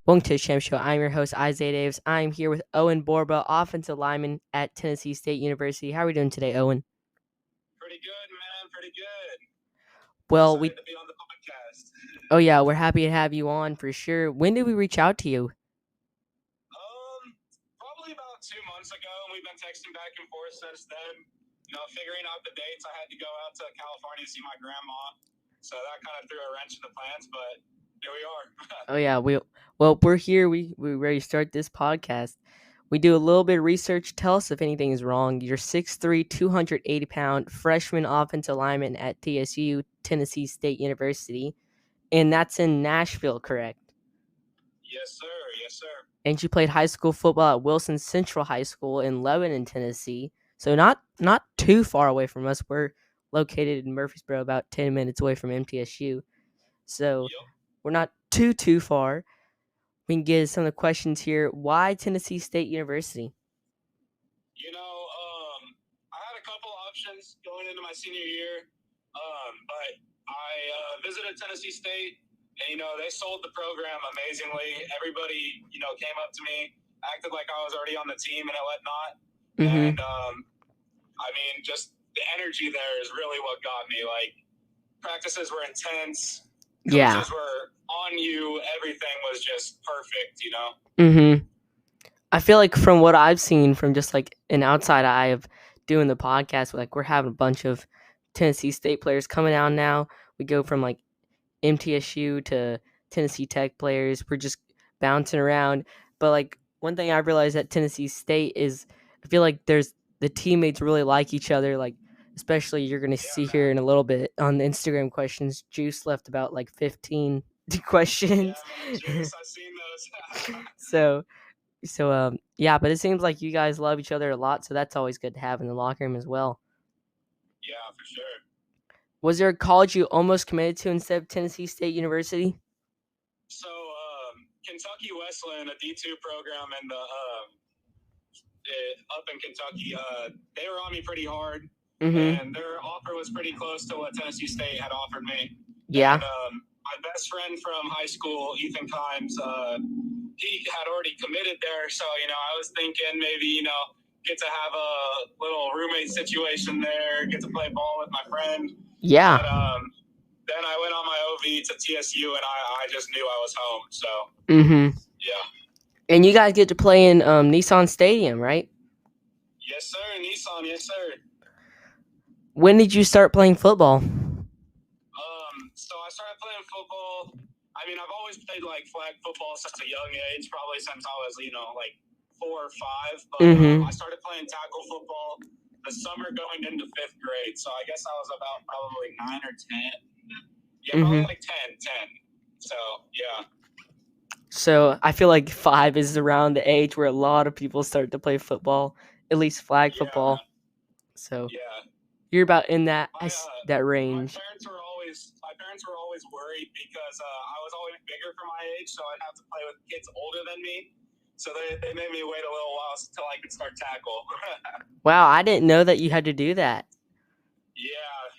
Welcome to the Champ Show. I'm your host, Isaiah Davis. I'm here with Owen Borba, offensive lineman at Tennessee State University. How are we doing today, Owen? Pretty good, man. Pretty good. Well, Excited to be on the podcast. Oh yeah, we're happy to have you on for sure. When did we reach out to you? Probably about 2 months ago, and we've been texting back and forth since then. Figuring out the dates. I had to go out to California to see my grandma, so that kind of threw a wrench in the plans. But here we are. Oh yeah, we're here. We ready to start this podcast. We do a little bit of research. Tell us if anything is wrong. You're 6'3", 280-pound freshman offensive lineman at TSU, Tennessee State University, and that's in Nashville, correct? Yes, sir. Yes, sir. And you played high school football at Wilson Central High School in Lebanon, Tennessee. So not too far away from us. We're located in Murfreesboro, about 10 minutes away from MTSU. So We're not too far. We can get some of the questions here. Why Tennessee State University? I had a couple options going into my senior year, but I visited Tennessee State, and they sold the program amazingly. Everybody, came up to me, acted like I was already on the team and whatnot. Mm-hmm. And just the energy there is really what got me. Like, practices were intense. Coaches were on you. Everything was just perfect, Mm-hmm. I feel like from what I've seen from just like an outside eye of doing the podcast, like we're having a bunch of Tennessee State players coming out now. We go from like MTSU to Tennessee Tech players. We're just bouncing around. But like one thing I've realized at Tennessee State is I feel like there's the teammates really like each other. Like especially you're gonna see here in a little bit on the Instagram questions. Juice left about like 15 questions. Yeah, man, Juice, I've seen those. Yeah, but it seems like you guys love each other a lot, so that's always good to have in the locker room as well. Yeah, for sure. Was there a college you almost committed to instead of Tennessee State University? So, Kentucky Wesleyan, a D2 program in the up in Kentucky, they were on me pretty hard, and their offer was pretty close to what Tennessee State had offered me. Yeah. And, my best friend from high school, Ethan Kimes, he had already committed there, so I was thinking maybe get to have a little roommate situation there, get to play ball with my friend. Yeah. But, then I went on my OV to TSU, and I just knew I was home. So, yeah. And you guys get to play in Nissan Stadium, right? Yes, sir. Nissan, yes, sir. When did you start playing football? So I started playing football. I mean, I've always played like flag football since a young age, probably since I was, like 4 or 5. But I started playing tackle football the summer going into 5th grade. So I guess I was about probably 9 or 10. Yeah, probably like 10. So, yeah. So I feel like 5 is around the age where a lot of people start to play football, at least flag football. Man. So yeah, you're about in that that range. My parents were always worried because I was always bigger for my age, so I'd have to play with kids older than me. So they made me wait a little while until I could start tackle. Wow, I didn't know that you had to do that. Yeah.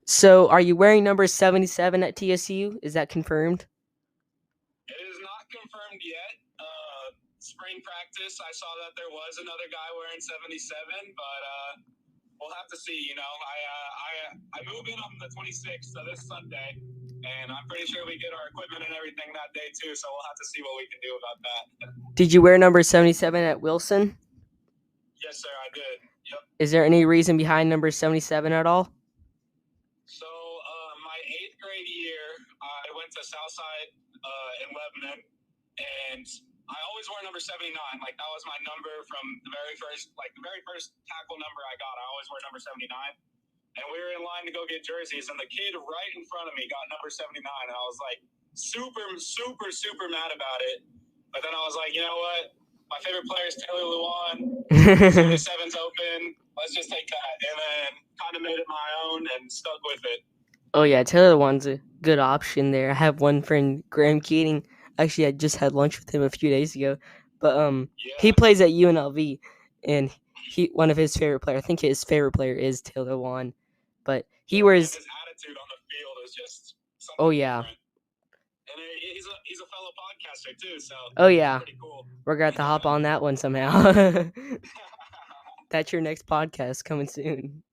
So, are you wearing number 77 at TSU? Is that confirmed? It is not confirmed yet. Spring practice, I saw that there was another guy wearing 77, but we'll have to see. I move in on the 26th, so this Sunday, and I'm pretty sure we get our equipment and everything that day too. So we'll have to see what we can do about that. Did you wear number 77 at Wilson? Yes, sir, I did. Yep. Is there any reason behind number 77 at all? So my 8th grade year, I went to Southside in Lebanon, and I always wore number 79. Like, that was my number from the very first tackle number I got. I always wore number 79. And we were in line to go get jerseys, and the kid right in front of me got number 79. And I was like super mad about it. But then I was like, you know what? My favorite player is Taylor Lewan. 77's open. Let's just take that. And then kind of made it my own and stuck with it. Oh, yeah. Taylor Lewan's a good option there. I have one friend, Graham Keating. Actually, I just had lunch with him a few days ago. But he plays at UNLV, and one of his favorite players, I think his favorite player is Taylor Lewan. But he wears... His attitude on the field is just something Oh, yeah. different. And he's a fellow podcaster too, so Oh yeah, pretty cool. we're gonna have to hop on that one somehow. That's your next podcast coming soon.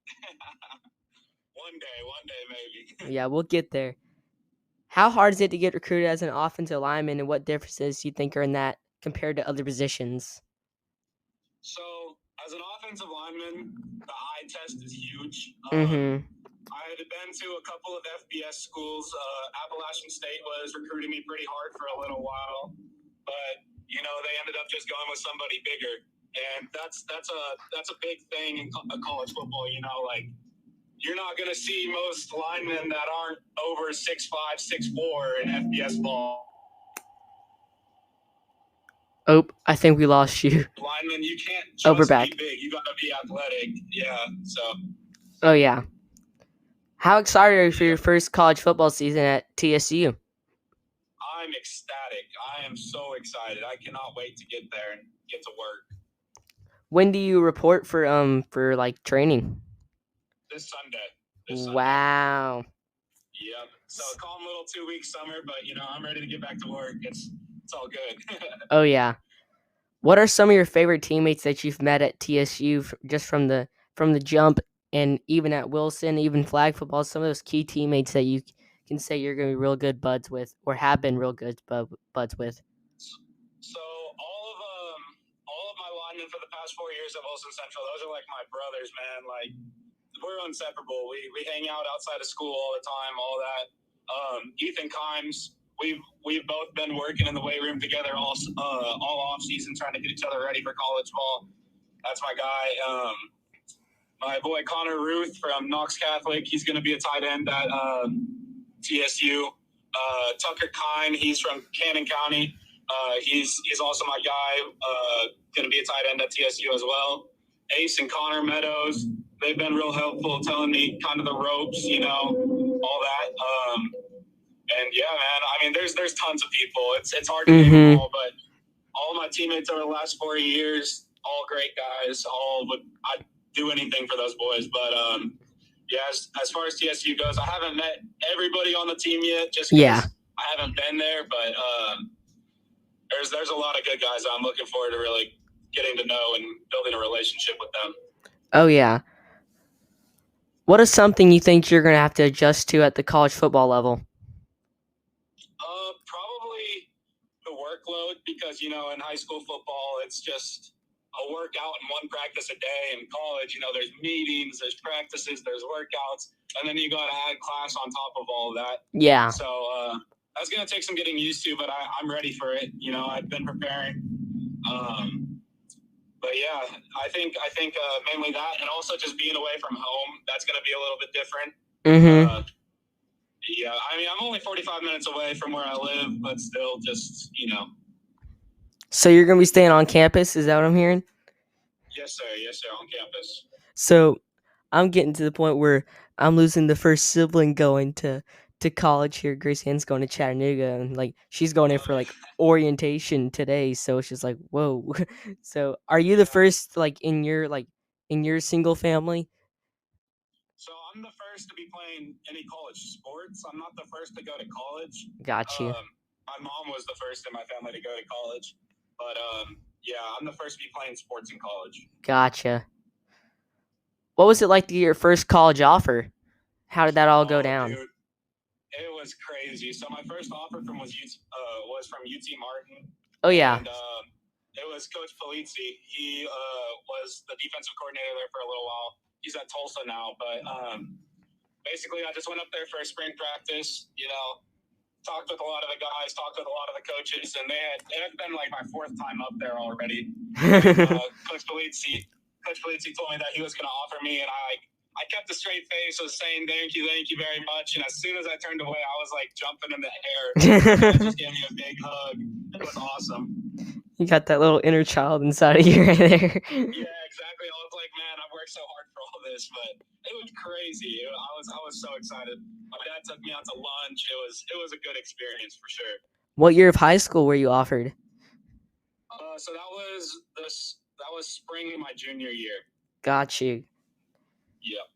One day maybe. Yeah, we'll get there. How hard is it to get recruited as an offensive lineman, and what differences do you think are in that compared to other positions? So, as an offensive lineman, the eye test is huge. Mm-hmm. I had been to a couple of FBS schools. Appalachian State was recruiting me pretty hard for a little while, but they ended up just going with somebody bigger, and that's a big thing in college football. Like you're not going to see most linemen that aren't over 6'5", 6'4" in FBS ball. Oh, I think we lost you. Lineman, you can't Oh, we're just back. be big. You got to be athletic. Yeah. So. Oh yeah. How excited are you for your first college football season at TSU? I'm ecstatic. I am so excited. I cannot wait to get there and get to work. When do you report for like training? This Sunday. Wow. Yep. So calm little 2-week summer, but I'm ready to get back to work. It's all good. Oh yeah. What are some of your favorite teammates that you've met at TSU just from the jump, and even at Wilson, even flag football? Some of those key teammates that you can say you're going to be real good buds with, or have been real good buds with. So all of my linemen for the past 4 years at Wilson Central, those are like my brothers, man. Like we're inseparable. We hang out outside of school all the time, all that. Ethan Kimes, we've both been working in the weight room together all off season, trying to get each other ready for college ball. That's my guy. My boy Connor Ruth from Knox Catholic, he's going to be a tight end at TSU. Tucker Kine, he's from Cannon County. He's also my guy. Going to be a tight end at TSU as well. Ace and Connor Meadows, they've been real helpful, telling me kind of the ropes, all that. And yeah, man, I mean, there's tons of people. It's hard to name them all, but all my teammates over the last 4 years, all great guys. I'd do anything for those boys. But yeah, as far as TSU goes, I haven't met everybody on the team yet, just because I haven't been there. But there's a lot of good guys that I'm looking forward to really getting to know and building a relationship with them. Oh yeah. What is something you think you're going to have to adjust to at the college football level? Probably the workload, because in high school football it's just a workout and one practice a day. In college, there's meetings, there's practices, there's workouts, and then you got to add class on top of all of that. Yeah. So that's going to take some getting used to, but I'm ready for it. I've been preparing. But yeah, I think mainly that, and also just being away from home, that's going to be a little bit different. Yeah, I mean, I'm only 45 minutes away from where I live, but still just, So you're going to be staying on campus? Is that what I'm hearing? Yes, sir, on campus. So I'm getting to the point where I'm losing the first sibling going to college here. Grace Ann's going to Chattanooga, and like she's going in for like orientation today. So it's just like, whoa. So are you the first like in your single family? So I'm the first to be playing any college sports. I'm not the first to go to college. Got you. My mom was the first in my family to go to college, but yeah, I'm the first to be playing sports in college. Gotcha. What was it like to get your first college offer? How did that all go down? Dude, it was crazy. So my first offer was from UT Martin. Oh yeah. And it was Coach Polizzi. He was the defensive coordinator there for a little while. He's at Tulsa now, but basically I just went up there for a spring practice, talked with a lot of the guys, talked with a lot of the coaches, and it had been like my 4th time up there already. Coach Polizzi told me that he was going to offer me, and I kept a straight face, was saying thank you very much, and as soon as I turned away, I was like jumping in the air. He just gave me a big hug. It was awesome. You got that little inner child inside of you right there. Yeah, exactly. I was like, man, I've worked so hard for all this, but it was crazy. I was so excited. My dad took me out to lunch. It was a good experience for sure. What year of high school were you offered? So that was spring of my junior year. Got you. Yeah.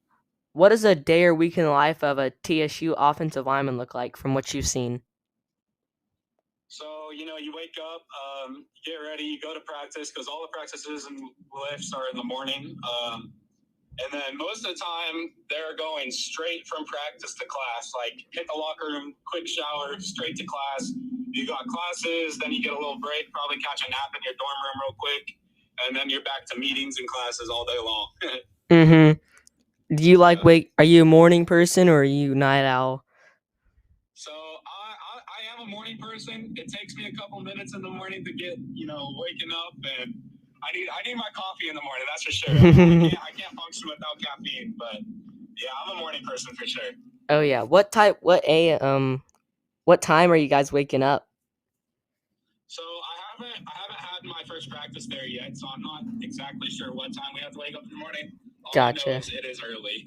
What does a day or week in the life of a TSU offensive lineman look like from what you've seen? you wake up, get ready, you go to practice because all the practices and lifts are in the morning. And then most of the time, they're going straight from practice to class. Like, hit the locker room, quick shower, straight to class. You got classes, then you get a little break, probably catch a nap in your dorm room real quick, and then you're back to meetings and classes all day long. Do you like are you a morning person or are you night owl? So I am a morning person. It takes me a couple minutes in the morning to get, waking up, and I need my coffee in the morning. That's for sure. I can't function without caffeine, but yeah, I'm a morning person for sure. Oh yeah. What time are you guys waking up? So I haven't had my first practice there yet, so I'm not exactly sure what time we have to wake up in the morning. All Gotcha. I know is it is early.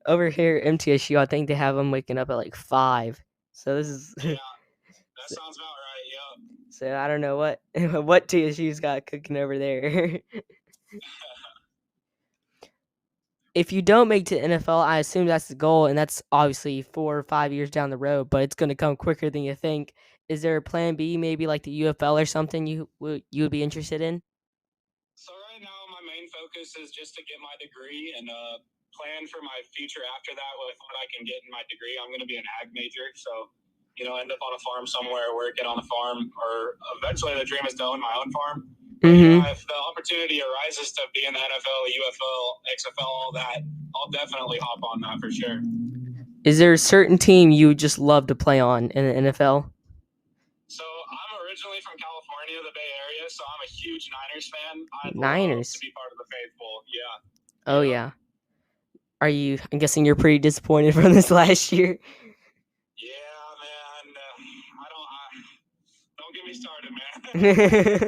Over here, MTSU, I think they have them waking up at like 5. So this is yeah, that sounds about right. Yeah. So I don't know what TSU's got cooking over there. If you don't make to NFL, I assume that's the goal, and that's obviously 4 or 5 years down the road, but it's going to come quicker than you think. Is there a plan B, maybe like the UFL or something you would be interested in? So right now, my main focus is just to get my degree and plan for my future after that with what I can get in my degree. I'm going to be an ag major, so end up on a farm somewhere, work it on a farm, or eventually the dream is to own my own farm. But if the opportunity arises to be in the NFL, UFL, XFL, all that, I'll definitely hop on that for sure. Is there a certain team you would just love to play on in the NFL? So I'm originally from California, the Bay Area, so I'm a huge Niners fan. I'd Niners. love to be part of the faithful. Yeah. Oh yeah. I'm guessing you're pretty disappointed from this last year. Yeah, man. Don't get me started,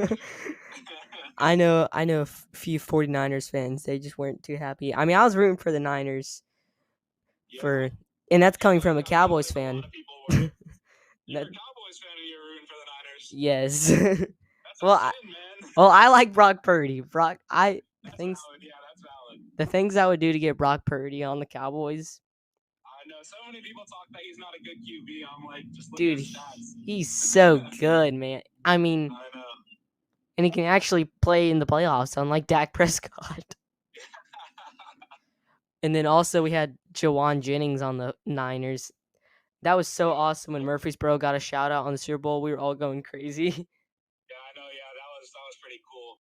man. I know a few 49ers fans. They just weren't too happy. I mean, I was rooting for the Niners and that's coming from a Cowboys fan. You're a Cowboys fan and you're rooting for the Niners. Yes. That's man. I like Brock Purdy. That's valid. Yeah, that's valid. The things I would do to get Brock Purdy on the Cowboys. I know so many people talk that he's not a good QB. I'm like, just look dude, at his stats. He's so good, man. I mean, I know. And he can actually play in the playoffs, unlike Dak Prescott. And then also we had Jawan Jennings on the Niners. That was so awesome when Murfreesboro got a shout out on the Super Bowl. We were all going crazy. Yeah, I know. Yeah, that was pretty cool.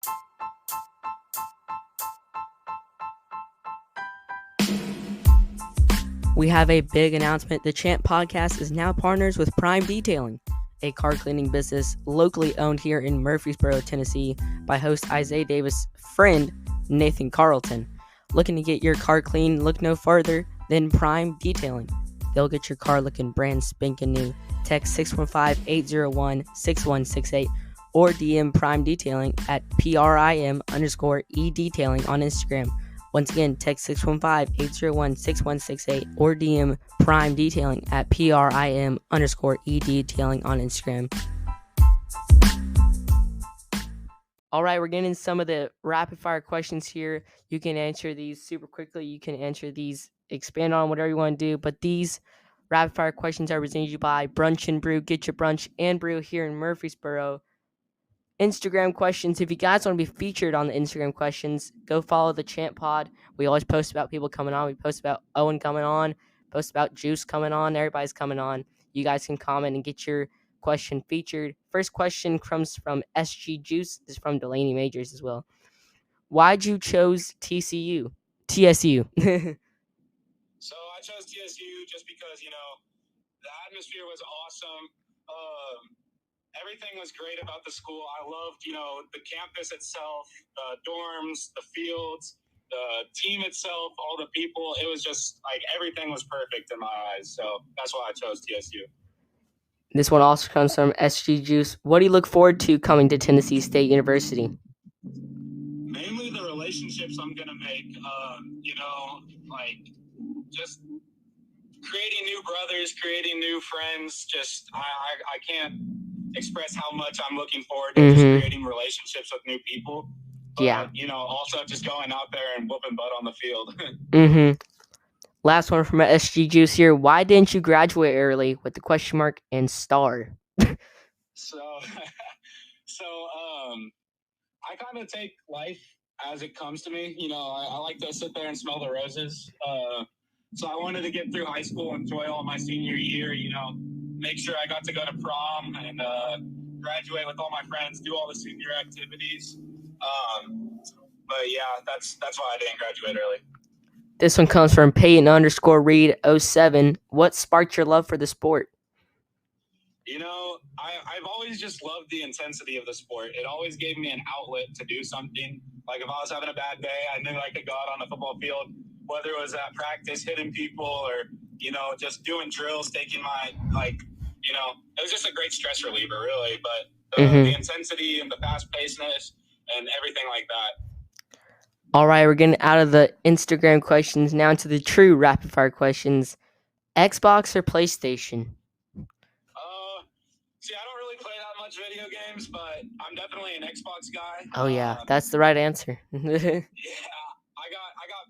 We have a big announcement. The Champ Podcast is now partners with Prime Detailing, a car cleaning business locally owned here in Murfreesboro, Tennessee, by host Isaiah Davis' friend, Nathan Carlton. Looking to get your car clean? Look no further than Prime Detailing. They'll get your car looking brand spanking new. Text 615-801-6168 or DM Prime Detailing at PRIM_E-Detailing on Instagram. Once again, text 615-801-6168 or DM Prime Detailing at PRIM_E-Detailing on Instagram. All right, we're getting some of the rapid fire questions here. You can answer these super quickly. You can answer these, expand on whatever you want to do. But these rapid fire questions are presented to you by Brunch and Brew. Get your brunch and brew here in Murfreesboro. Instagram questions. If you guys want to be featured on the Instagram questions, go follow the Champ Pod. We always post about people coming on. We post about Owen coming on, post about Juice coming on. Everybody's coming on. You guys can comment and get your question featured. First question comes from SG Juice. This is from Delaney Majors as well. Why'd you chose TSU? So I chose TSU just because, the atmosphere was awesome. Everything was great about the school. I loved, the campus itself, the dorms, the fields, the team itself, all the people. It was just like everything was perfect in my eyes. So that's why I chose TSU. This one also comes from SG Juice. What do you look forward to coming to Tennessee State University? Mainly the relationships I'm going to make, just creating new brothers, creating new friends. Just, I can't express how much I'm looking forward to just creating relationships with new people. But, also just going out there and whooping butt on the field. Last one from SG Juice here. Why didn't you graduate early with the question mark and star? So, I kind of take life as it comes to me. I like to sit there and smell the roses. So I wanted to get through high school, enjoy all my senior year. Make sure I got to go to prom and graduate with all my friends, do all the senior activities. But yeah, that's why I didn't graduate early. This one comes from Peyton_Reed07. What sparked your love for the sport? I've always just loved the intensity of the sport. It always gave me an outlet to do something. Like if I was having a bad day, I knew I could go out on the football field, whether it was at practice, hitting people, or, just doing drills, taking it was just a great stress reliever, really. But the intensity and the fast pacedness and everything like that. All right, we're getting out of the Instagram questions now into the true rapid fire questions. Xbox or PlayStation? See, I don't really play that much video games, but I'm definitely an Xbox guy. Oh yeah, that's the right answer. Yeah, I got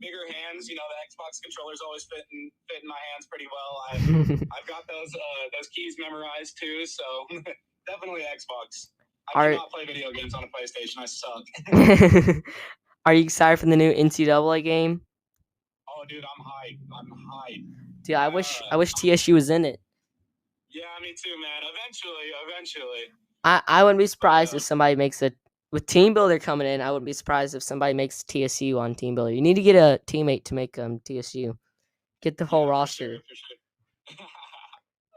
bigger hands. The Xbox controllers always fit in my hands pretty well. I've got those keys memorized too, so definitely Xbox. I cannot play video games on a PlayStation. I suck. Are you excited for the new NCAA game? Oh, dude, I'm hyped. Dude, I wish TSU was in it. Yeah, me too, man. Eventually. I wouldn't be surprised if somebody makes it with Team Builder coming in. I wouldn't be surprised if somebody makes TSU on Team Builder. You need to get a teammate to make TSU. Get the whole roster. For sure.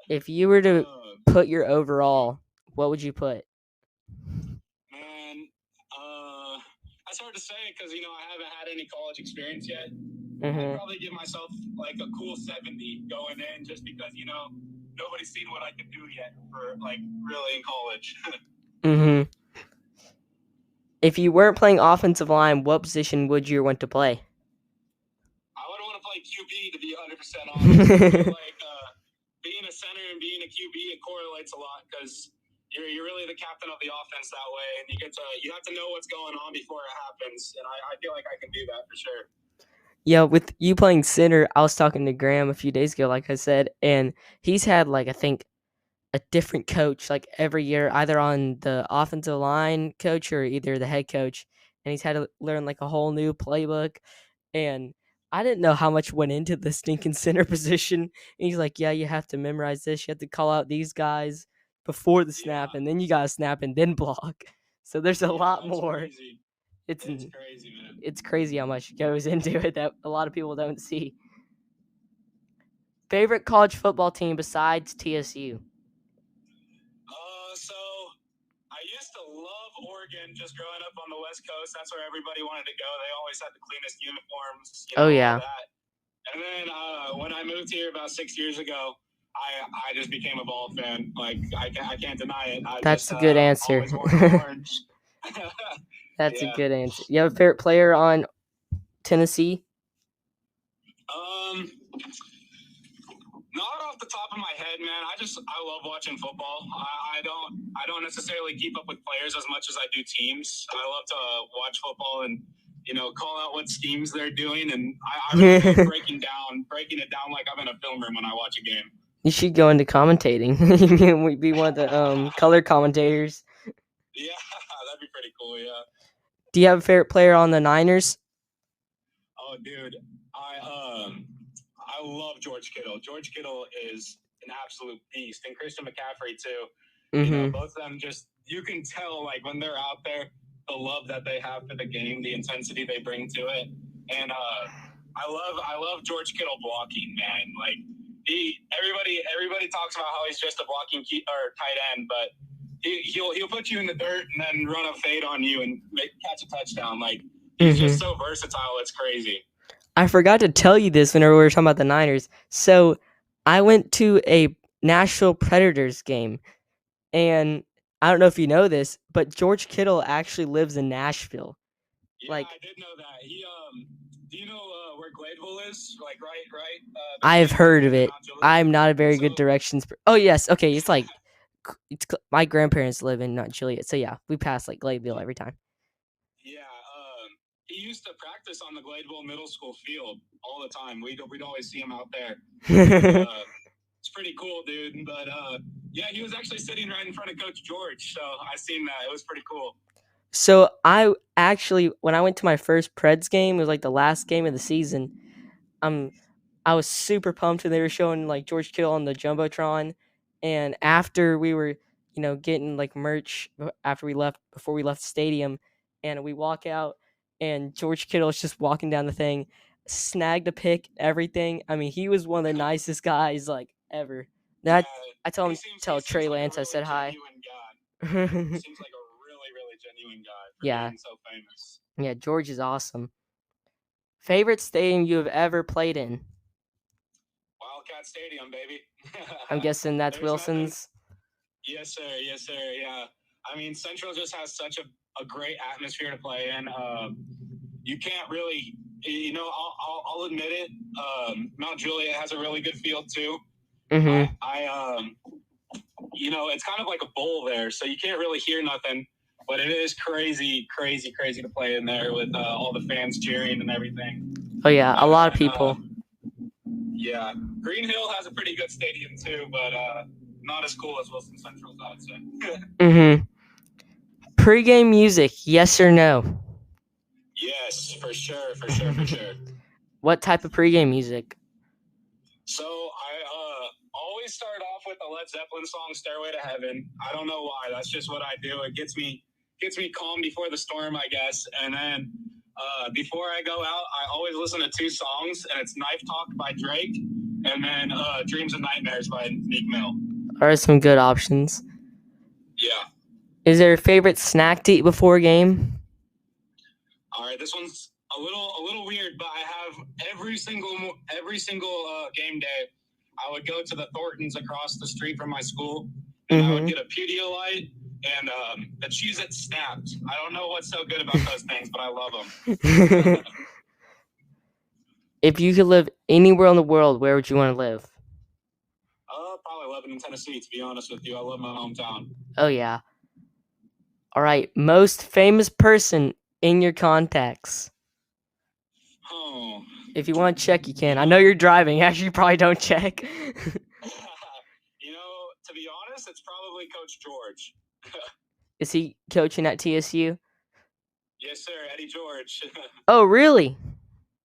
If you were to put your overall, what would you put? Man, that's hard to say because I haven't had any college experience yet. I'd probably give myself like a cool 70 going in, just because nobody's seen what I can do yet for really in college. If you weren't playing offensive line, what position would you want to play? I would want to play QB, to be 100% honest. Being a center and being a QB, it correlates a lot because you're really the captain of the offense that way, and you have to know what's going on before it happens. And I feel like I can do that for sure. Yeah, with you playing center, I was talking to Graham a few days ago, like I said, and he's had I think a different coach every year, either on the offensive line coach or either the head coach, and he's had to learn a whole new playbook. And I didn't know how much went into the stinking center position. And he's like, yeah, you have to memorize this. You have to call out these guys before the snap, and then you got to snap and then block. So there's a lot more. Crazy. It's crazy, man. It's crazy how much goes into it that a lot of people don't see. Favorite college football team besides TSU? So I used to love Oregon just growing up on the West Coast. That's where everybody wanted to go. They always had the cleanest uniforms. Oh, yeah. All that. And then when I moved here about 6 years ago, I just became a Ball fan. I can't deny it. That's a good answer. That's a good answer. You have a favorite player on Tennessee? Not off the top of my head, man. I love watching football. I don't necessarily keep up with players as much as I do teams. I love to watch football and call out what schemes they're doing, and I really like breaking it down like I'm in a film room when I watch a game. You should go into commentating. We'd be one of the color commentators. Yeah, that'd be pretty cool. Yeah. Do you have a favorite player on the Niners? Oh, dude, I love George Kittle. George Kittle is an absolute beast, and Christian McCaffrey too. Both of them you can tell when they're out there, the love that they have for the game, the intensity they bring to it, and I love George Kittle blocking, man. Everybody talks about how he's just a blocking tight end, but he'll put you in the dirt and then run a fade on you and catch a touchdown. He's just so versatile. It's crazy. I forgot to tell you this whenever we were talking about the Niners. So I went to a Nashville Predators game, and I don't know if you know this, but George Kittle actually lives in Nashville. Yeah, I did know that. Do you know where Gladeville is? Right? I have heard of it. I'm not a very good directions. Oh yes, okay. It's my grandparents live in not Joliet, so yeah, we pass Gladeville every time. Yeah, he used to practice on the Gladeville Middle School field all the time. We'd always see him out there. It's pretty cool, dude. But Yeah, he was actually sitting right in front of Coach George, so I seen that. It was pretty cool. So I actually, when I went to my first Preds game, it was like the last game of the season. I was super pumped when they were showing like George Kittle on the jumbotron, and after we were, getting like merch after we left before we left the stadium, and we walk out, and George Kittle is just walking down the thing, snagged a pick, everything. I mean, he was one of the nicest guys like ever. That Yeah, I told he him seems tell Trey like a Lance I really said hi. genuine guy. Seems like a really genuine guy for Yeah, being so famous. yeah, George is awesome. Favorite stadium you have ever played in? Wildcat Stadium, baby. I'm guessing that's There's nothing. Wilson's. Yes, sir. Yes, sir. Yeah. I mean, Central just has such a great atmosphere to play in. You can't really, I'll admit it. Mount Juliet has a really good field too. Mm-hmm. It's kind of like a bowl there, so you can't really hear nothing. But it is crazy to play in there with all the fans cheering and everything. Oh yeah, a lot of people. Yeah, Green Hill has a pretty good stadium too, but not as cool as Wilson Central's, I would say. Mm-hmm. Pre-game music, yes or no? Yes, for sure. What type of pre-game music? So I always start off with a Led Zeppelin song, "Stairway to Heaven." I don't know why. That's just what I do. It gets me calm before the storm, I guess. And then before I go out, I always listen to two songs, and it's "Knife Talk" by Drake, and then "Dreams and Nightmares" by Meek Mill. Are some good options. Yeah. Is there a favorite snack to eat before a game? All right, this one's a little weird, but I have every single game day. I would go to the Thorntons across the street from my school, and I would get a Pedialyte and the Cheez-It Snapped. I don't know what's so good about those things, but I love them. If you could live anywhere in the world, where would you want to live? Probably Lebanon, Tennessee, to be honest with you. I love my hometown. Oh yeah. All right, most famous person in your contacts. Oh. If you want to check, you can. I know you're driving. Actually, you probably don't check. To be honest, it's probably Coach George. Is he coaching at TSU? Yes, sir, Eddie George. Oh, really?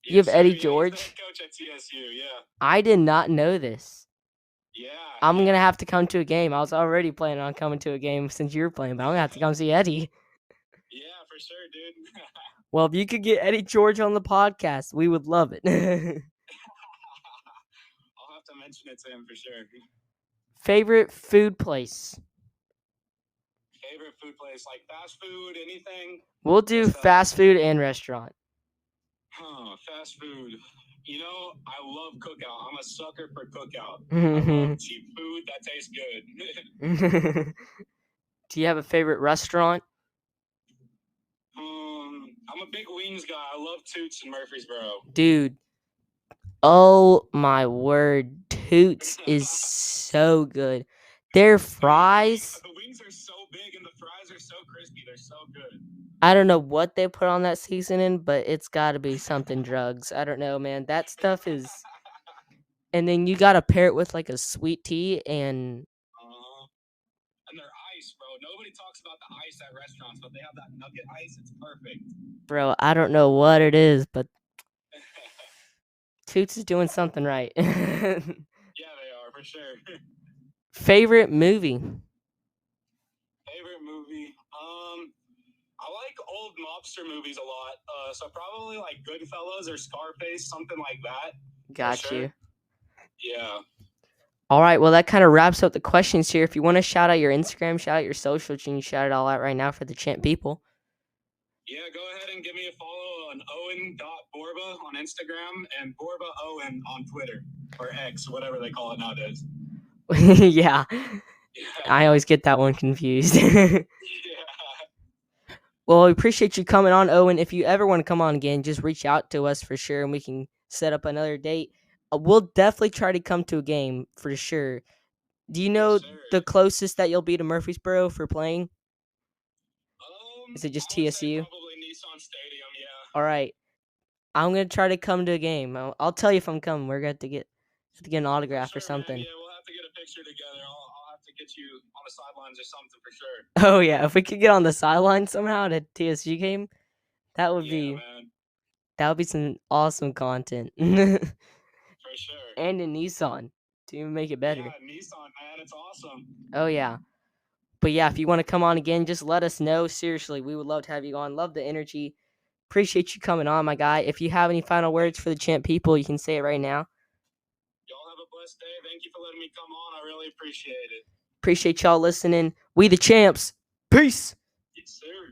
You have Eddie Yeah, George? he's the head coach at TSU, yeah. I did not know this. Yeah. I'm going to have to come to a game. I was already planning on coming to a game since you were playing, but I'm going to have to come see Eddie. Yeah, for sure, dude. Well, if you could get Eddie George on the podcast, we would love it. I'll have to mention it to him for sure. Favorite food place? Favorite food place, like fast food, anything? We'll do fast food and restaurant. Fast food. I love cookout. I'm a sucker for cookout. I love cheap food that tastes good. Do you have a favorite restaurant? I'm a big wings guy. I love Toots in Murfreesboro. Dude. Oh my word. Toots is so good. Their fries. The wings are so big and the fries are so crispy. They're so good. I don't know what they put on that seasoning, but it's got to be something drugs. I don't know, man. That stuff is. And then you got to pair it with like a sweet tea and. And their ice, bro. Nobody talks about the ice at restaurants, but they have that nugget ice. It's perfect. Bro, I don't know what it is, but. Toots is doing something right. Yeah, they are, for sure. Favorite movie? Favorite movie? I like old mobster movies a lot. So probably like Goodfellas or Scarface, something like that. Got you. Yeah. All right, well, that kind of wraps up the questions here. If you want to shout out your Instagram, shout out your socials, you can shout it all out right now for the champ people. Yeah, go ahead and give me a follow on Owen.Borba on Instagram and Borba Owen on Twitter or X, whatever they call it nowadays. Yeah. I always get that one confused. Yeah. Well, we appreciate you coming on, Owen. If you ever want to come on again, just reach out to us for sure, and we can set up another date. We'll definitely try to come to a game for sure. Do you know the closest that you'll be to Murfreesboro for playing? Is it just TSU? Probably Nissan Stadium, yeah. All right. I'm going to try to come to a game. I'll tell you if I'm coming. We're going to have to get an autograph or something. Man. Yeah, we'll have to get a picture together, I'll have to get you on the sidelines or something for sure. Oh yeah, if we could get on the sideline somehow at a TSG game, that would Yeah, be man, some awesome content. for sure. And in Nissan to even make it better. Yeah, Nissan, man, it's awesome. Oh yeah. But yeah, if you want to come on again, just let us know. Seriously, we would love to have you on. Love the energy. Appreciate you coming on, my guy. If you have any final words for the champ people, you can say it right now. Y'all have a blessed day. Thank you for letting me come on. I really appreciate it. Appreciate y'all listening. We the champs. Peace. Yes, sir.